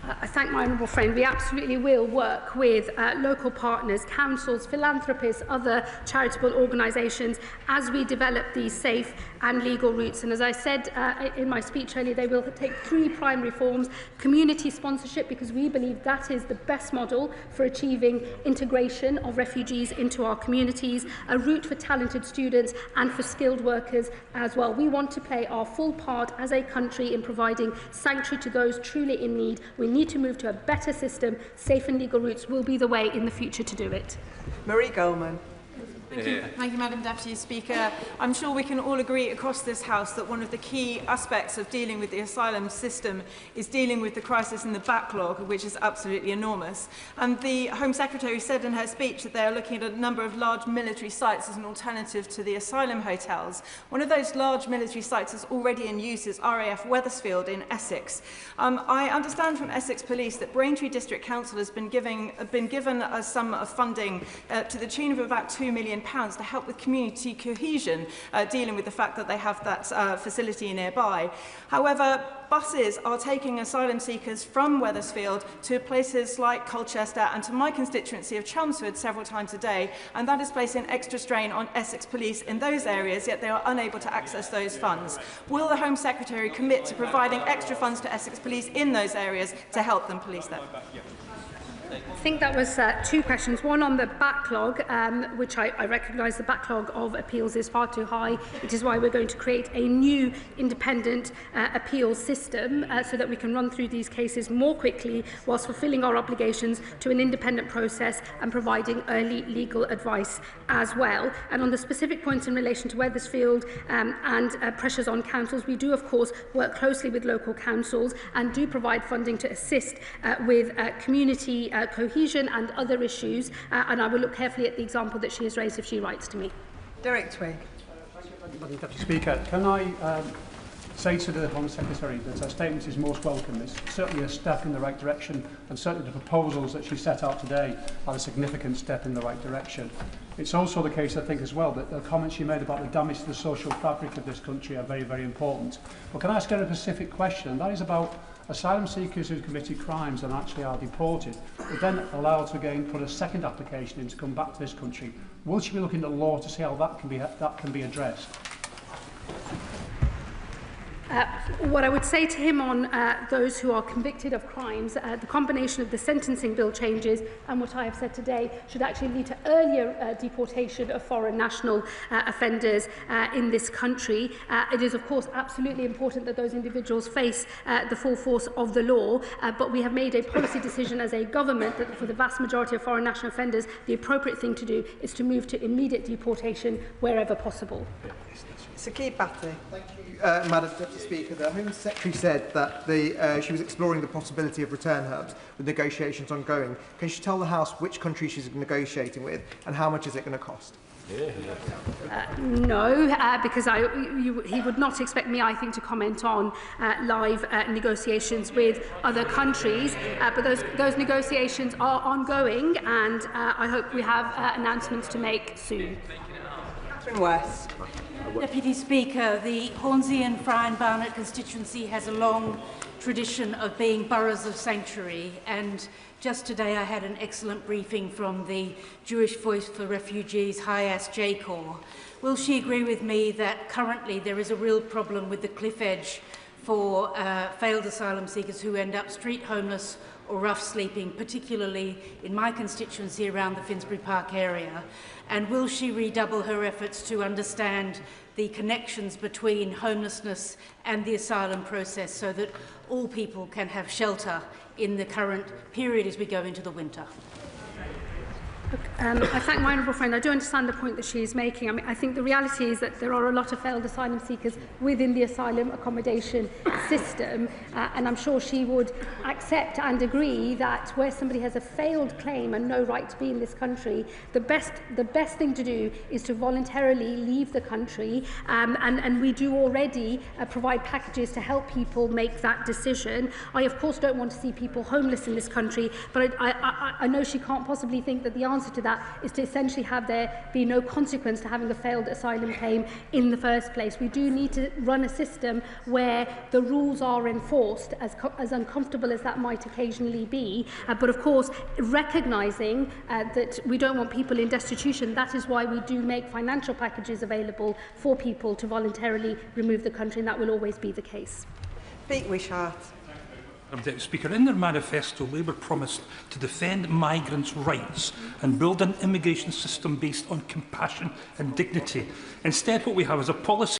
I thank my honourable friend. We absolutely will work with local partners, councils, philanthropists, other charitable organisations as we develop these safe and legal routes. And as I said in my speech earlier, they will take 3 primary forms: community sponsorship, because we believe that is the best model for achieving integration of refugees into our communities, a route for talented students and for skilled workers as well. We want to play our full part as a country in providing sanctuary to those truly in need. We need to move to a better system. Safe and legal routes will be the way in the future to do it. Marie Goldman. Thank you, Madam Deputy Speaker. I'm sure we can all agree across this House that one of the key aspects of dealing with the asylum system is dealing with the crisis and the backlog, which is absolutely enormous. And the Home Secretary said in her speech that they are looking at a number of large military sites as an alternative to the asylum hotels. One of those large military sites is already in use is RAF Wethersfield in Essex. I understand from Essex Police that Braintree District Council has been given a sum of funding to the tune of about £2 million to help with community cohesion, dealing with the fact that they have that facility nearby. However, buses are taking asylum seekers from Wethersfield to places like Colchester and to my constituency of Chelmsford several times a day, and that is placing extra strain on Essex Police in those areas, yet they are unable to access those funds. Will the Home Secretary commit to providing extra funds to Essex Police in those areas to help them police them? I think that was 2 questions. One on the backlog, which I recognise the backlog of appeals is far too high. It is why we're going to create a new independent appeals system so that we can run through these cases more quickly whilst fulfilling our obligations to an independent process and providing early legal advice as well. And on the specific points in relation to Wethersfield and pressures on councils, we do of course work closely with local councils and do provide funding to assist with community cohesion and other issues, and I will look carefully at the example that she has raised if she writes to me. Derek Twigg. Madam Deputy Speaker, can I say to the Home Secretary that her statement is most welcome. It's certainly a step in the right direction, and certainly the proposals that she set out today are a significant step in the right direction. It's also the case, I think, as well, that the comments she made about the damage to the social fabric of this country are very, very important. But can I ask her a specific question? That is about asylum seekers who committed crimes and actually are deported, but then allowed to again put a second application in to come back to this country. Will she be looking at law to see how that can be addressed? What I would say to him on those who are convicted of crimes, the combination of the sentencing bill changes and what I have said today should actually lead to earlier deportation of foreign national offenders in this country. It is of course absolutely important that those individuals face the full force of the law, but we have made a policy decision as a government that for the vast majority of foreign national offenders, the appropriate thing to do is to move to immediate deportation wherever possible. Sakib Bhatti. Thank you, Madam Deputy Speaker. The Home Secretary said that she was exploring the possibility of return hubs with negotiations ongoing. Can she tell the House which country she's negotiating with and how much is it going to cost? No, because he would not expect me, I think, to comment on live negotiations with other countries. But those negotiations are ongoing, and I hope we have announcements to make soon. Catherine West. Deputy Speaker, the Hornsey and Friar Barnet constituency has a long tradition of being boroughs of sanctuary, and just today I had an excellent briefing from the Jewish Voice for Refugees Hayas J-Corps. Will she agree with me that currently there is a real problem with the cliff edge for failed asylum seekers who end up street homeless or rough sleeping, particularly in my constituency around the Finsbury Park area? And will she redouble her efforts to understand the connections between homelessness and the asylum process so that all people can have shelter in the current period as we go into the winter? I thank my honourable friend. I do understand the point that she is making. I mean, I think the reality is that there are a lot of failed asylum seekers within the asylum accommodation system, and I'm sure she would accept and agree that where somebody has a failed claim and no right to be in this country, the best thing to do is to voluntarily leave the country, and we do already provide packages to help people make that decision. I, of course, don't want to see people homeless in this country, but I know she can't possibly think that the answer answer to that is to essentially have there be no consequence to having a failed asylum claim in the first place. We do need to run a system where the rules are enforced, as uncomfortable as that might occasionally be, but of course recognising that we don't want people in destitution. That is why we do make financial packages available for people to voluntarily remove the country, and that will always be the case. Speak Wishart. Madam Deputy Speaker, in their manifesto, Labour promised to defend migrants' rights and build an immigration system based on compassion and dignity. Instead, what we have is a policy